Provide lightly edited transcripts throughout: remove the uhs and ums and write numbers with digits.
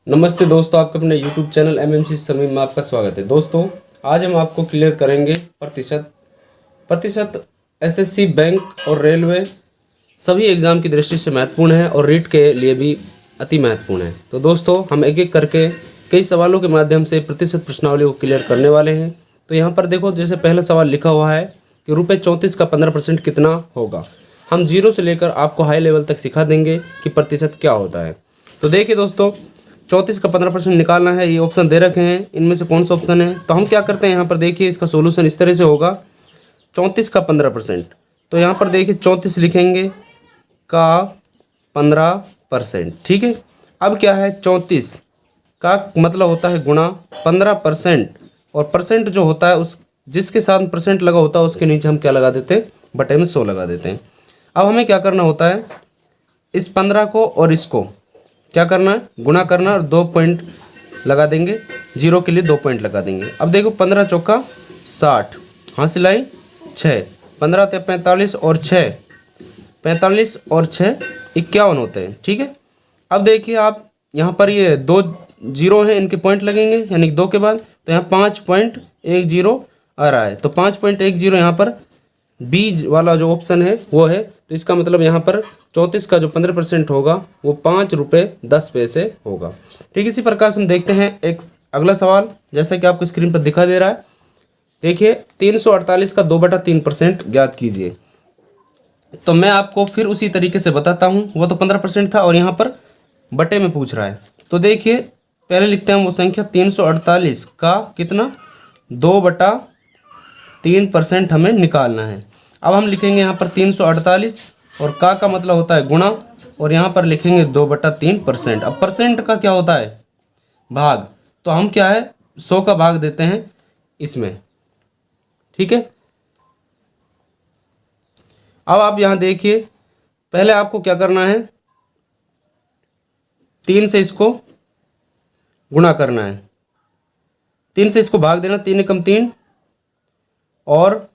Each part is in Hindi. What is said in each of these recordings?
नमस्ते दोस्तों, आपके अपने YouTube चैनल MMC समीम में आपका स्वागत है। दोस्तों, आज हम आपको क्लियर करेंगे प्रतिशत एसएससी, बैंक और रेलवे सभी एग्ज़ाम की दृष्टि से महत्वपूर्ण है और रीट के लिए भी अति महत्वपूर्ण है। तो दोस्तों, हम एक एक करके कई सवालों के माध्यम से प्रतिशत प्रश्नावली को क्लियर करने वाले हैं। तो यहाँ पर देखो, जैसे पहला सवाल लिखा हुआ है कि ₹34 का 15% कितना होगा। हम जीरो से लेकर आपको हाई लेवल तक सिखा देंगे कि प्रतिशत क्या होता है। तो देखिए दोस्तों, 34 का 15% निकालना है। ये ऑप्शन दे रखे हैं, इनमें से कौन सा ऑप्शन है। तो हम क्या करते हैं, यहाँ पर देखिए इसका सोल्यूशन इस तरह से होगा। 34 का 15%, तो यहाँ पर देखिए 34 लिखेंगे का 15%। ठीक है, अब क्या है, 34 का मतलब होता है गुणा 15%, और परसेंट जो होता है उस जिसके साथ परसेंट लगा होता है उसके नीचे हम क्या लगा देते हैं, बटे में 100 लगा देते हैं। अब हमें क्या करना होता है, इस 15 को और इसको क्या करना है, गुणा करना, और 2 पॉइंट लगा देंगे, जीरो के लिए 2 पॉइंट लगा देंगे। अब देखो 15 चौका 60, हासिल आई 6, 15 ते 45 और 6, 45 और 6 51 होते हैं। ठीक है, अब देखिए आप यहाँ पर ये 2 जीरो हैं, इनके पॉइंट लगेंगे यानी कि 2 के बाद, तो यहाँ 5.10 आ रहा है। तो 5.10 यहाँ पर बी वाला जो ऑप्शन है वो है। तो इसका मतलब यहाँ पर 34 का जो 15% होगा वो ₹5.10 होगा। ठीक, इसी प्रकार से हम देखते हैं एक अगला सवाल, जैसा कि आपको स्क्रीन पर दिखा दे रहा है। देखिए 348 का 2/3% ज्ञात कीजिए। तो मैं आपको फिर उसी तरीके से बताता हूँ, वो तो 15% था और यहाँ पर बटे में पूछ रहा है। तो देखिए पहले लिखते हैं वो संख्या, 348 का कितना, 2/3% हमें निकालना है। अब हम लिखेंगे यहाँ पर 348 और का मतलब होता है गुणा, और यहाँ पर लिखेंगे 2/3%। अब परसेंट का क्या होता है, भाग, तो हम क्या है 100 का भाग देते हैं इसमें। ठीक है, अब आप यहाँ देखिए, पहले आपको क्या करना है, 3 से इसको गुणा करना है, 3 से इसको भाग देना, 3 एकम 3 और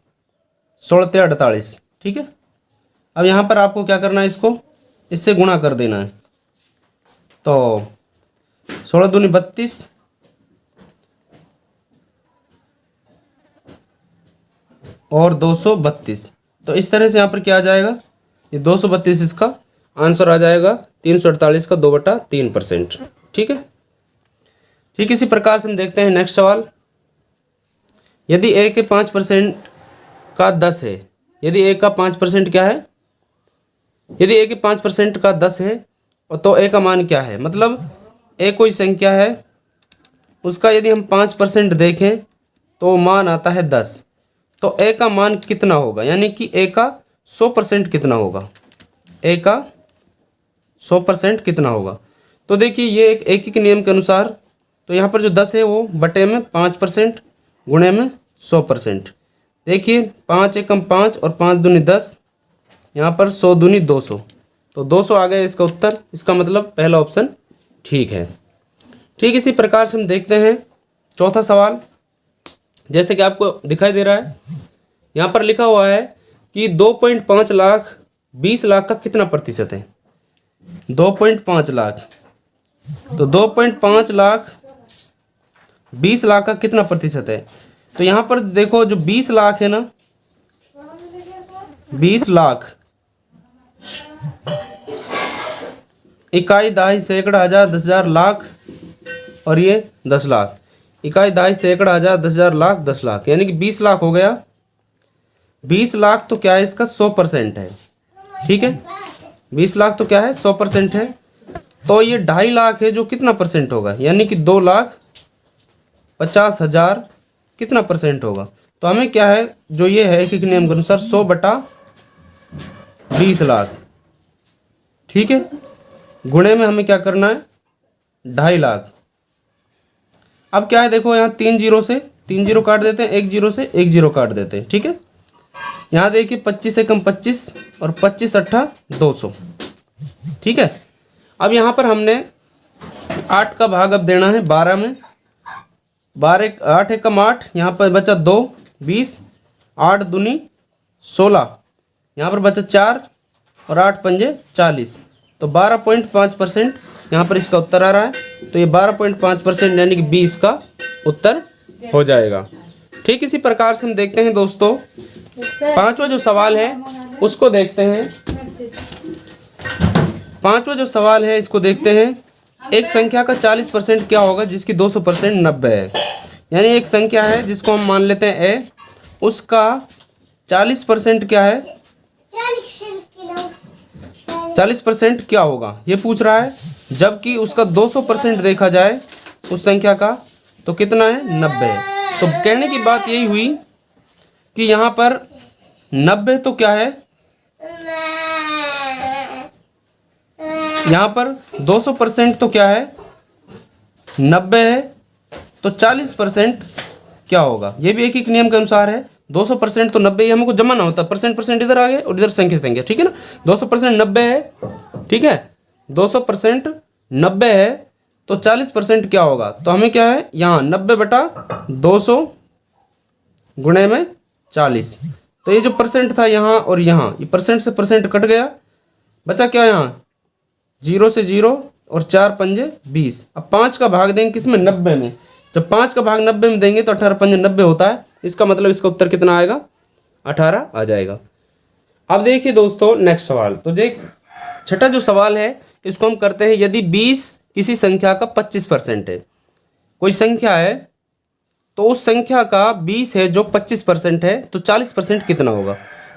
16 ते 48। ठीक है, अब यहाँ पर आपको क्या करना है, इसको इससे गुणा कर देना है। तो 16 दूनी 32 और 232। तो इस तरह से यहाँ पर क्या आ जाएगा, ये 232 इसका आंसर आ जाएगा, 348 का 2/3%। ठीक है, ठीक इसी प्रकार से हम देखते हैं नेक्स्ट सवाल। यदि ए के 5% का 10 है, यदि ए का 5% क्या है, यदि ए के 5% का 10 है, तो ए का मान क्या है, मतलब ए कोई संख्या है, उसका यदि हम 5% देखें तो मान आता है 10। तो ए का मान कितना होगा, यानी कि ए का 100% कितना होगा, ए का 100% कितना होगा। तो देखिए ये एक एकीक नियम के अनुसार, तो यहाँ पर जो 10 है वो बटे में 5% गुणे में 100%। देखिए 5 एकम 5 और 5 दूनी 10, यहाँ पर 100 दूनी 200, तो 200 आ गया इसका उत्तर। इसका मतलब पहला ऑप्शन ठीक है। ठीक इसी प्रकार से हम देखते हैं चौथा सवाल, जैसे कि आपको दिखाई दे रहा है, यहाँ पर लिखा हुआ है कि 2.5 लाख 20 लाख का कितना प्रतिशत है। 2.5 लाख, तो 2.5 लाख 20 लाख का कितना प्रतिशत है। तो यहाँ पर देखो जो 20 लाख है ना, 20 लाख, इकाई, दहाई, सैकड़ा, हजार, 10,000, लाख, और ये 10 लाख। इकाई, दहाई, सैकड़ा, हजार, 10,000, लाख, 10 लाख, यानी कि 20 लाख हो गया। 20 लाख तो क्या है, इसका 100% है। ठीक है, 20 लाख तो क्या है, 100% है। तो ये 2.5 लाख है, जो कितना परसेंट होगा, यानी कि 2,50,000 कितना परसेंट होगा। तो हमें क्या है, जो ये है एकीक नियम के अनुसार 100/20 लाख। ठीक है, गुणे में हमें क्या करना है, 2.5 लाख। अब क्या है, देखो यहाँ 3 जीरो से 3 जीरो काट देते हैं, 1 जीरो से 1 जीरो काट देते हैं। ठीक है, यहाँ देखिए 25 एकम 25 और 25 अट्ठा 200। ठीक है, अब यहाँ पर हमने 8 का भाग अब देना है 12 में, 8 एकम 8, यहाँ पर बचा 2, 20, 8 दूनी 16, यहाँ पर बचा 4 और 8 पंजे 40। तो 12.5% यहाँ पर इसका उत्तर आ रहा है। तो ये 12.5% यानी कि 20 का उत्तर हो जाएगा। ठीक इसी प्रकार से हम देखते हैं दोस्तों, पांचवा जो सवाल है उसको देखते हैं। पांचवा जो सवाल है इसको देखते हैं। एक संख्या का 40% क्या होगा जिसकी 200% 90 है। यानी एक संख्या है जिसको हम मान लेते हैं ए, उसका 40% क्या है, 40% क्या होगा ये पूछ रहा है। जबकि उसका 200% देखा जाए उस संख्या का तो कितना है, 90 है। तो कहने की बात यही हुई कि यहाँ पर 90 तो क्या है, यहाँ पर 200% तो क्या है, 90 है। तो 40% क्या होगा, ये भी एक नियम के अनुसार है। 200% तो 90 ही हमको जमा ना होता, परसेंट इधर आ गए और इधर संख्या, ठीक है ना। 200% 90 है, ठीक है। 200% 90 है तो 40% क्या होगा, तो हमें क्या है यहाँ 90/200 गुणे में 40। तो ये जो परसेंट था यहाँ और यहाँ, ये परसेंट से परसेंट कट गया, बचा क्या यहाँ 0 से 0 और 4 पंजे 20। अब 5 का भाग देंगे किसमें, 90 में। जब 5 का भाग 90 में देंगे तो 18 पंजे 90 होता है। इसका मतलब इसका उत्तर कितना आएगा, 18 आ जाएगा। अब देखिए दोस्तों नेक्स्ट सवाल। तो देख छठा जो सवाल है इसको हम करते हैं। यदि 20 किसी संख्या का 25% है, कोई संख्या है तो उस संख्या का 20 है जो 25% है, तो 40% कितना होगा।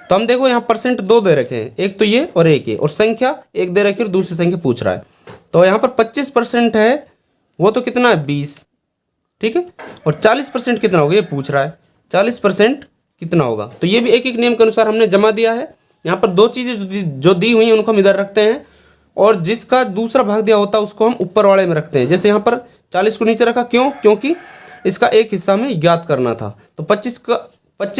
तो हम देखो यहाँ परसेंट दो दे रखे हैं, एक तो ये और एक ये, और संख्या एक दे रखी और दूसरी संख्या पूछ रहा है। तो यहाँ पर 25% है वो तो कितना है 20, ठीक है। और 40% कितना होगा ये पूछ रहा है, 40% कितना होगा। तो ये भी एक एक नियम के अनुसार हमने जमा दिया है। यहाँ पर दो चीज़ें जो दी हुई हैं उनको हम इधर रखते हैं, और जिसका दूसरा भाग दिया होता है उसको हम ऊपर वाले में रखते हैं। जैसे यहाँ पर 40 को नीचे रखा, क्यों, क्योंकि इसका एक हिस्सा में ज्ञात करना था। तो 25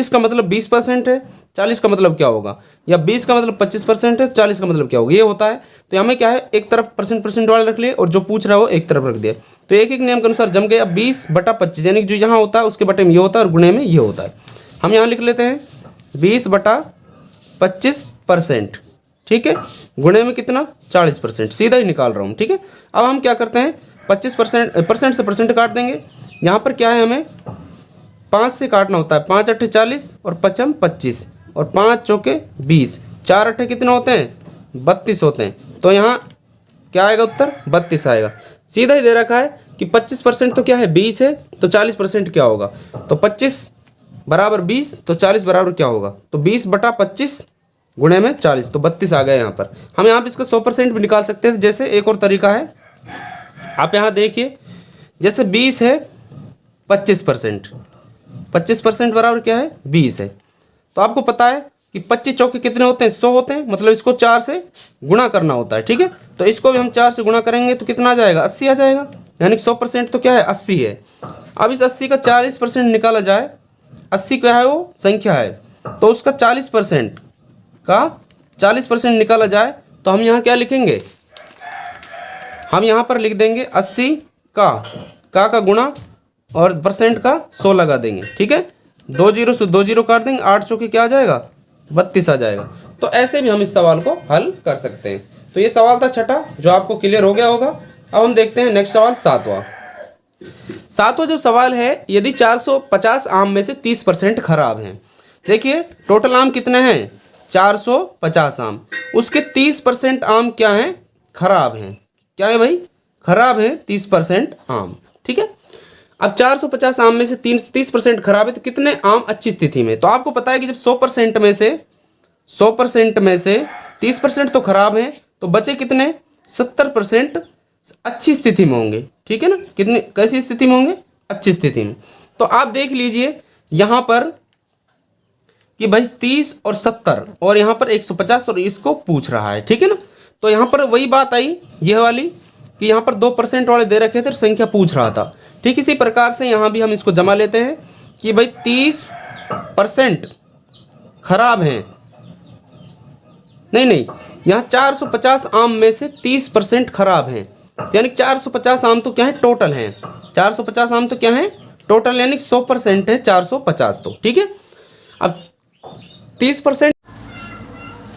का मतलब 20% है, 40 का मतलब क्या होगा, या 20 का मतलब 25% है तो 40 का मतलब क्या होगा, ये होता है। तो हमें क्या है एक तरफ परसेंट वाले रख लिए और जो पूछ रहा है वो एक तरफ रख दिया। तो एक एक नियम के अनुसार जम गए। अब 20/25 यानी कि जो यहाँ होता है उसके बटे में ये होता है और गुणे में ये होता है। हम यहाँ लिख लेते हैं 20/25%, ठीक है, गुणे में कितना 40%, सीधा ही निकाल रहा हूँ, ठीक है। अब हम क्या करते हैं 25% से परसेंट काट देंगे। यहाँ पर क्या है हमें 5 से काटना होता है, 5 अट्ठे 40 और 5 25 और 5 चौके 20, 4 अट्ठे कितने होते हैं 32 होते हैं। तो यहाँ क्या आएगा उत्तर 32 आएगा। सीधा ही दे रखा है कि 25% तो क्या है 20 है, तो 40% क्या होगा। तो 25 बराबर 20 तो 40 बराबर क्या होगा, तो 20/25 गुणे में 40, तो 32 आ गया यहाँ पर। हम यहाँ पर इसका 100% भी निकाल सकते हैं। जैसे एक और तरीका है, आप यहाँ देखिए, जैसे 20 है 25%, 25% बराबर क्या है 20 है। तो आपको पता है कि 25 चौके कितने होते हैं 100 होते हैं, मतलब इसको 4 से गुणा करना होता है, ठीक है। तो इसको भी हम 4 से गुणा करेंगे तो कितना आ जाएगा 80 आ जाएगा। यानी कि 100% तो क्या है 80 है। अब इस 80 का 40% निकाला जाए, 80 क्या है वो संख्या है, तो उसका 40% निकाला जाए तो हम यहाँ क्या लिखेंगे, हम यहाँ पर लिख देंगे 80 का गुणा और परसेंट का 100 लगा देंगे, ठीक है। 2 जीरो से 2 जीरो काट देंगे, 8 चौके क्या आ जाएगा 32 आ जाएगा। तो ऐसे भी हम इस सवाल को हल कर सकते हैं। तो ये सवाल था छठा जो आपको क्लियर हो गया होगा। अब हम देखते हैं नेक्स्ट सवाल सातवां जो सवाल है, यदि 450 आम में से 30% खराब हैं। देखिए टोटल आम कितने हैं 450 आम, उसके 30% आम क्या हैं खराब हैं। क्या है भाई, खराब है 30% आम, ठीक है। अब 450 आम में से 30% खराब है, तो कितने आम अच्छी स्थिति में। तो आपको पता है कि जब 100% में से 30% तो खराब हैं, तो बचे कितने 70% अच्छी स्थिति में होंगे, ठीक है ना। कितनी कैसी स्थिति में होंगे, अच्छी स्थिति में। तो आप देख लीजिए यहाँ पर कि भाई 30 और 70 और यहाँ पर 150 और इसको पूछ रहा है, ठीक है ना। तो यहाँ पर वही बात आई ये वाली कि यहाँ पर 2% वाले दे रखे थे और संख्या पूछ रहा था। ठीक इसी प्रकार से यहाँ भी हम इसको जमा लेते हैं कि भाई 30% खराब हैं, नहीं यहाँ 450 आम में से 30% खराब हैं, यानी 450 आम तो क्या है टोटल हैं, 450 आम तो क्या है टोटल, यानी 100% है 450 तो, ठीक है। अब 30%,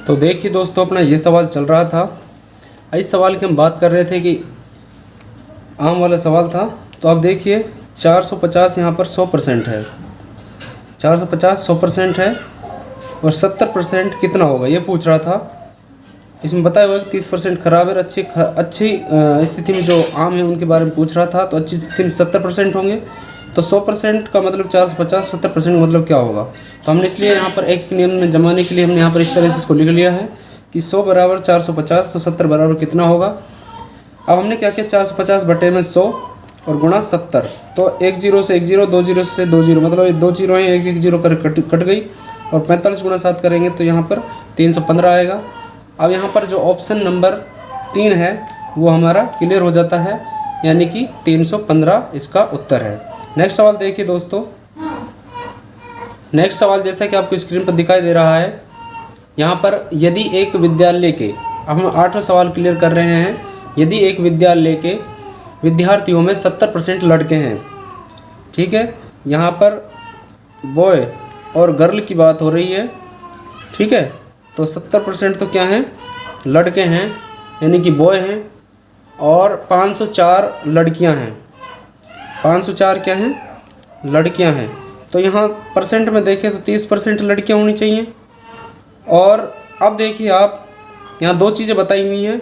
तो देखिए दोस्तों अपना ये सवाल चल रहा था इस सवाल की हम बात कर रहे थे कि आम वाला सवाल था। तो अब देखिए 450 यहाँ पर 100% है, 450 100% है और 70% कितना होगा ये पूछ रहा था। इसमें बताया हुआ है कि 30% खराब है। अच्छी स्थिति में जो आम है उनके बारे में पूछ रहा था। तो अच्छी स्थिति में 70% होंगे। तो 100% का मतलब 450, 70% का मतलब क्या होगा। तो हमने इसलिए यहाँ पर एक नियम में जमाने के लिए हमने यहाँ पर इस तरह से इसको लिख लिया है कि 100 बराबर 450, तो 70 बराबर कितना होगा। अब हमने क्या किया, 450 बटे में 100 और गुणा 70। तो 1 0 से 1 0, 2 0 से 2 0, मतलब ये 2 0 हैं, 1 1 0 कर कट गई। और 45 गुणा 7 करेंगे तो यहाँ पर 315 आएगा। अब यहाँ पर जो ऑप्शन नंबर 3 है वो हमारा क्लियर हो जाता है, यानी कि 315 इसका उत्तर है। नेक्स्ट सवाल देखिए दोस्तों। नेक्स्ट सवाल जैसा कि आपको स्क्रीन पर दिखाई दे रहा है, यहाँ पर यदि एक विद्यालय के, अब हम 8वां सवाल क्लियर कर रहे हैं। यदि एक विद्यालय के विद्यार्थियों में 70% लड़के हैं, ठीक है, यहाँ पर बॉय और गर्ल की बात हो रही है, ठीक है। तो 70% तो क्या हैं, लड़के हैं, यानी कि बॉय हैं, और 504 लड़कियां हैं। 504 क्या हैं, लड़कियां हैं। तो यहाँ परसेंट में देखें तो 30% लड़कियां होनी चाहिए। और अब देखिए आप, यहाँ दो चीज़ें बताई हुई हैं।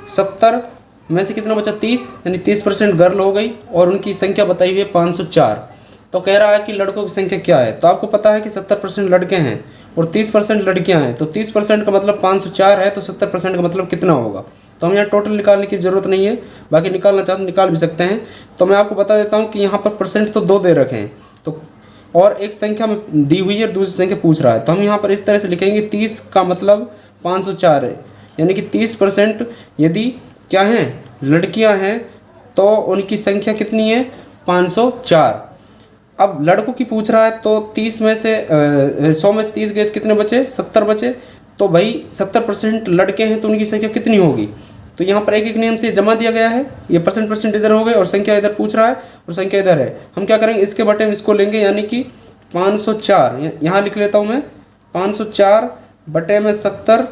70 में से कितना बचा, 30, यानी 30% गर्ल हो गई, और उनकी संख्या बताई हुई है 504। तो कह रहा है कि लड़कों की संख्या क्या है। तो आपको पता है कि 70% लड़के हैं और 30% लड़कियां हैं। तो 30% का मतलब 504 है, तो 70% का मतलब कितना होगा। तो हम यहाँ टोटल निकालने की ज़रूरत नहीं है, बाकी निकालना चाहते तो निकाल भी सकते हैं। तो मैं आपको बता देता हूँ कि यहाँ पर परसेंट तो 2 दे रखे हैं, तो और एक संख्या में दी हुई है और दूसरी संख्या पूछ रहा है। तो हम यहाँ पर इस तरह से लिखेंगे, 30 का मतलब 504 है, यानी कि 30% यदि क्या हैं, लड़कियां हैं, तो उनकी संख्या कितनी है, 504। अब लड़कों की पूछ रहा है, तो 30 में से 100 में से 30 गए तो कितने बचे, 70 बचे। तो भाई 70% लड़के हैं तो उनकी संख्या कितनी होगी। तो यहाँ पर एक एक नियम से जमा दिया गया है। ये परसेंट इधर हो गए और संख्या इधर पूछ रहा है और संख्या इधर है। हम क्या करेंगे, इसके बटे में इसको लेंगे, यानी कि 504 यहाँ लिख लेता हूँ मैं। 504 बटे में 70,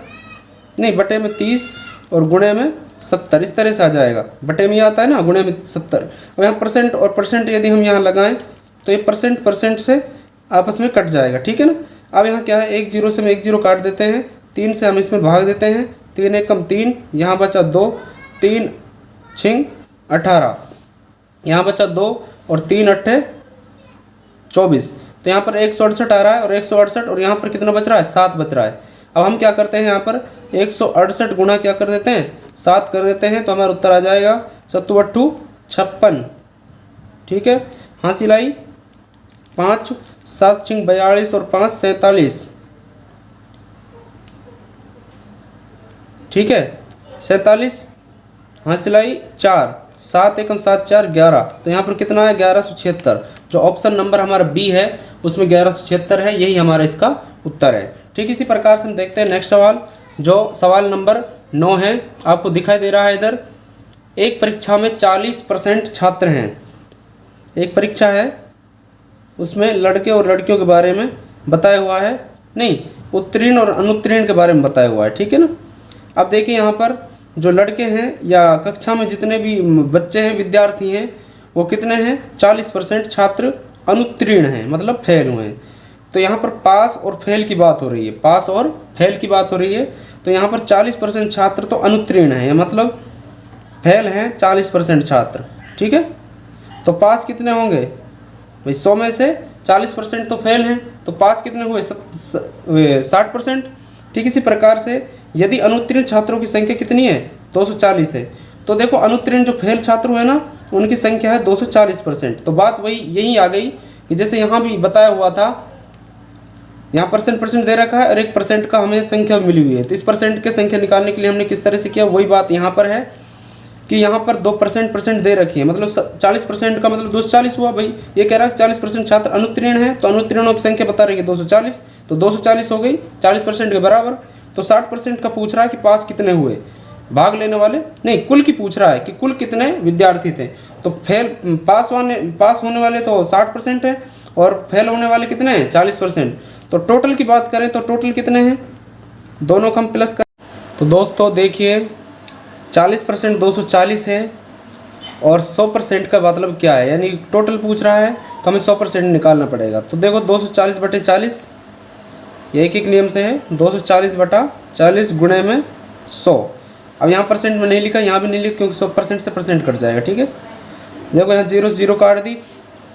नहीं बटे में 30 और गुणे में 70, इस तरह से आ जाएगा। बटे में ये आता है ना, गुणे में 70। अब यहाँ परसेंट और परसेंट यदि हम यहाँ लगाएं तो ये परसेंट से आपस में कट जाएगा, ठीक है ना। अब यहाँ क्या है, 1 0 से हम 1 0 काट देते हैं, 3 से हम इसमें भाग देते हैं, 3 एकम 3, यहाँ बचा 2, 3 छिंग 18, यहाँ बचा 2 और 3 अट्ठे 24। तो यहाँ पर 168 आ रहा है और 168, और यहाँ पर कितना बच रहा है, 7 बच रहा है। अब हम क्या करते हैं, यहाँ पर 168 गुणा क्या कर देते हैं, 7 कर देते हैं, तो हमारा उत्तर आ जाएगा 7 8 56, ठीक है। हासिल आई 5, 7 छिंग 42 और 5 47, ठीक है, 47। हासिल आई 4, 7 एकम 7 4 11। तो यहाँ पर कितना है, 1176। जो ऑप्शन नंबर हमारा बी है उसमें 1176 है, यही हमारा इसका उत्तर है। ठीक इसी प्रकार से हम देखते हैं नेक्स्ट सवाल, जो सवाल नंबर 9 है, आपको दिखाई दे रहा है इधर। एक परीक्षा में 40% छात्र हैं। एक परीक्षा है, उसमें लड़के और लड़कियों के बारे में बताया हुआ है, नहीं उत्तीर्ण और अनुत्तीर्ण के बारे में बताया हुआ है, ठीक है ना। अब देखिए यहाँ पर जो लड़के हैं या कक्षा में जितने भी बच्चे हैं, विद्यार्थी हैं, वो कितने हैं, 40% छात्र अनुत्तीर्ण हैं, मतलब फेल हुए हैं। तो यहाँ पर पास और फेल की बात हो रही है, पास और फेल की बात हो रही है। तो यहाँ पर 40% छात्र तो अनुत्तीर्ण हैं, मतलब फेल हैं 40% छात्र, ठीक है। तो पास कितने होंगे भाई, 100 में से 40% तो फेल हैं, तो पास कितने हुए, 60%। ठीक इसी प्रकार से यदि अनुत्तीर्ण छात्रों की संख्या कितनी है, 240 है। तो देखो अनुत्तीर्ण जो फेल छात्र हुए ना, उनकी संख्या है 240%। तो बात वही यही आ गई कि जैसे यहाँ भी बताया हुआ था, यहाँ परसेंट दे रखा है और 1% का हमें संख्या मिली हुई है। तो इस परसेंट के संख्या निकालने के लिए हमने किस तरह से किया, वही बात यहाँ पर है कि यहाँ पर 2% दे रखी है, मतलब 40% का मतलब 240 हुआ। भाई ये कह रहा है 40% छात्र अनुत्तीर्ण है, तो अनुत्तीर्णों की संख्या बता रही है 240, तो 240 हो गई 40% के बराबर। तो 60% का पूछ रहा है कि पास कितने हुए, भाग लेने वाले नहीं, कुल की पूछ रहा है कि कुल कितने विद्यार्थी थे। तो पास होने वाले तो 60% है और फेल होने वाले कितने हैं, 40%। तो टोटल की बात करें तो टोटल कितने हैं, दोनों का हम प्लस करें। तो दोस्तों देखिए 40% 240 है और 100% का मतलब क्या है, यानी टोटल पूछ रहा है तो हमें 100% निकालना पड़ेगा। तो देखो 240/40 ये एक नियम से है, 240/40 गुणे में 100। अब यहाँ परसेंट में नहीं लिखा, यहाँ भी नहीं लिखा क्योंकि 100% से परसेंट कट जाएगा। ठीक है, देखो यहाँ 0 0 काट दी,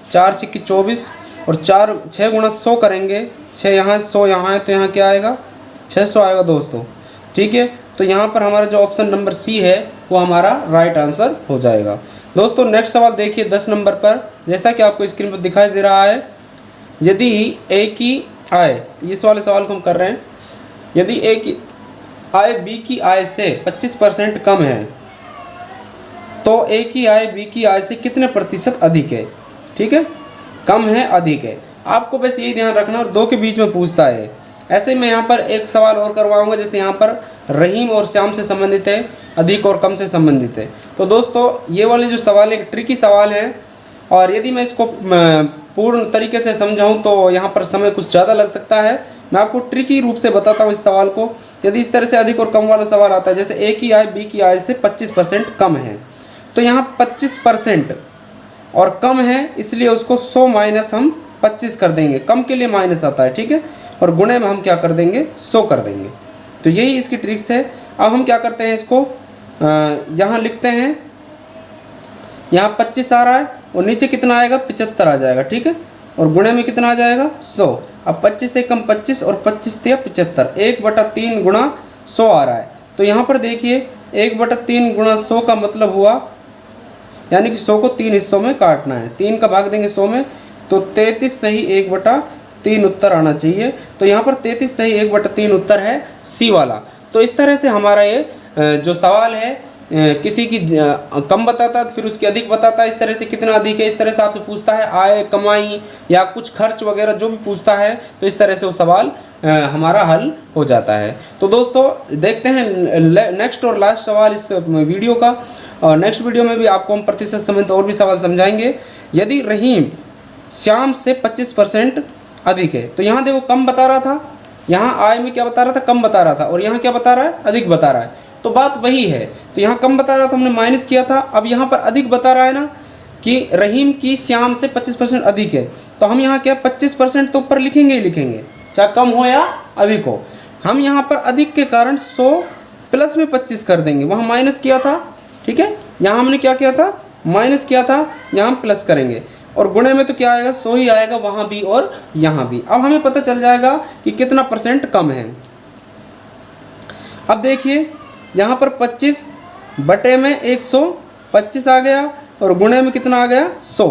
4 × 24 और 6 गुणा 100 करेंगे, 6 यहाँ 100 यहाँ है तो यहाँ क्या आएगा 600 आएगा दोस्तों। ठीक है, तो यहाँ पर हमारा जो ऑप्शन नंबर सी है वो हमारा राइट आंसर हो जाएगा। दोस्तों नेक्स्ट सवाल देखिए 10 नंबर पर, जैसा कि आपको स्क्रीन पर दिखाई दे रहा है, यदि ए की आय, इस वाले सवाल को हम कर रहे हैं, यदि ए की आय बी की आय से 25% कम है तो ए की आय बी की आय से कितने प्रतिशत अधिक है। ठीक है, कम है अधिक है, आपको बस यही ध्यान रखना। और 2 के बीच में पूछता है। ऐसे ही मैं यहाँ पर एक सवाल और करवाऊंगा, जैसे यहाँ पर रहीम और श्याम से संबंधित है, अधिक और कम से संबंधित है। तो दोस्तों ये वाले जो सवाल है ट्रिकी सवाल है, और यदि मैं इसको पूर्ण तरीके से समझाऊं तो यहाँ पर समय कुछ ज़्यादा लग सकता है। मैं आपको ट्रिकी रूप से बताता हूँ इस सवाल को। यदि इस तरह से अधिक और कम वाला सवाल आता है, जैसे ए की आय बी की आय से 25% कम है, तो यहाँ 25% और कम है इसलिए उसको 100 माइनस हम 25 कर देंगे, कम के लिए माइनस आता है। ठीक है, और गुणे में हम क्या कर देंगे 100 कर देंगे। तो यही इसकी ट्रिक्स है। अब हम क्या करते हैं, इसको यहाँ लिखते हैं, यहाँ 25 आ रहा है और नीचे कितना आएगा 75 आ जाएगा। ठीक है, और गुणे में कितना आ जाएगा 100। अब 25 से कम 25 और 25 से 75, 1/3 गुणा 100 आ रहा है। तो यहाँ पर देखिए 1/3 गुणा 100 का मतलब हुआ, यानी कि 100 को 3 हिस्सों में काटना है, 3 का भाग देंगे 100 में, तो 33 सही 1/3 उत्तर आना चाहिए। तो यहाँ पर 33 सही 1/3 उत्तर है सी वाला। तो इस तरह से हमारा ये जो सवाल है, किसी की कम बताता है फिर उसकी अधिक बताता है, इस तरह से कितना अधिक है, इस तरह से आपसे पूछता है आय कमाई या कुछ खर्च वगैरह जो भी पूछता है, तो इस तरह से वो सवाल हमारा हल हो जाता है। तो दोस्तों देखते हैं नेक्स्ट और लास्ट सवाल इस वीडियो का, और नेक्स्ट वीडियो में भी आपको हम प्रतिशत संबंधित और भी सवाल समझाएंगे। यदि रहीम श्याम से 25% अधिक है, तो यहाँ देखो कम बता रहा था, यहाँ आय में क्या बता रहा था कम बता रहा था, और यहाँ क्या बता रहा है अधिक बता रहा है, तो बात वही है। तो यहाँ कम बता रहा था हमने माइनस किया था, अब यहाँ पर अधिक बता रहा है ना कि रहीम की श्याम से 25% अधिक है, तो हम यहाँ क्या 25% तो ऊपर लिखेंगे ही लिखेंगे, चाहे कम हो या अधिक हो। हम यहाँ पर अधिक के कारण 100 प्लस में 25 कर देंगे, वहाँ माइनस किया था। ठीक है, यहाँ हमने क्या किया था माइनस किया था, यहाँ हम प्लस करेंगे, और गुणे में तो क्या आएगा 100 ही आएगा वहाँ भी और यहाँ भी। अब हमें पता चल जाएगा कि कितना परसेंट कम है। अब देखिए यहाँ पर 25 बटे में 125 आ गया, और गुणे में कितना आ गया 100।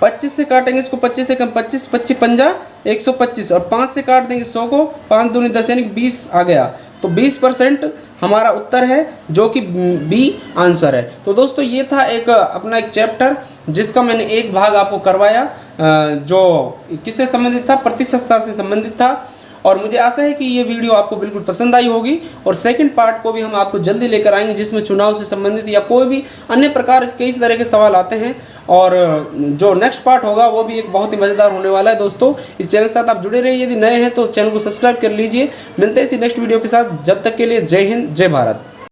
25 से काटेंगे इसको, 25 से कम 25, 25 पंजा 125, और 5 से काट देंगे 100 को, 5 दूनी 10 यानी 20 आ गया। तो 20% हमारा उत्तर है, जो कि बी आंसर है। तो दोस्तों ये था एक अपना एक चैप्टर जिसका मैंने एक भाग आपको करवाया, जो किससे संबंधित था, प्रतिशतता से संबंधित था। और मुझे आशा है कि ये वीडियो आपको बिल्कुल पसंद आई होगी, और सेकंड पार्ट को भी हम आपको जल्दी लेकर आएंगे, जिसमें चुनाव से संबंधित या कोई भी अन्य प्रकार के कई तरह के सवाल आते हैं। और जो नेक्स्ट पार्ट होगा वो भी एक बहुत ही मज़ेदार होने वाला है। दोस्तों इस चैनल के साथ आप जुड़े रहिए, यदि नए हैं तो चैनल को सब्सक्राइब कर लीजिए। मिलते हैं इसी नेक्स्ट वीडियो के साथ, जब तक के लिए जय हिंद जय भारत।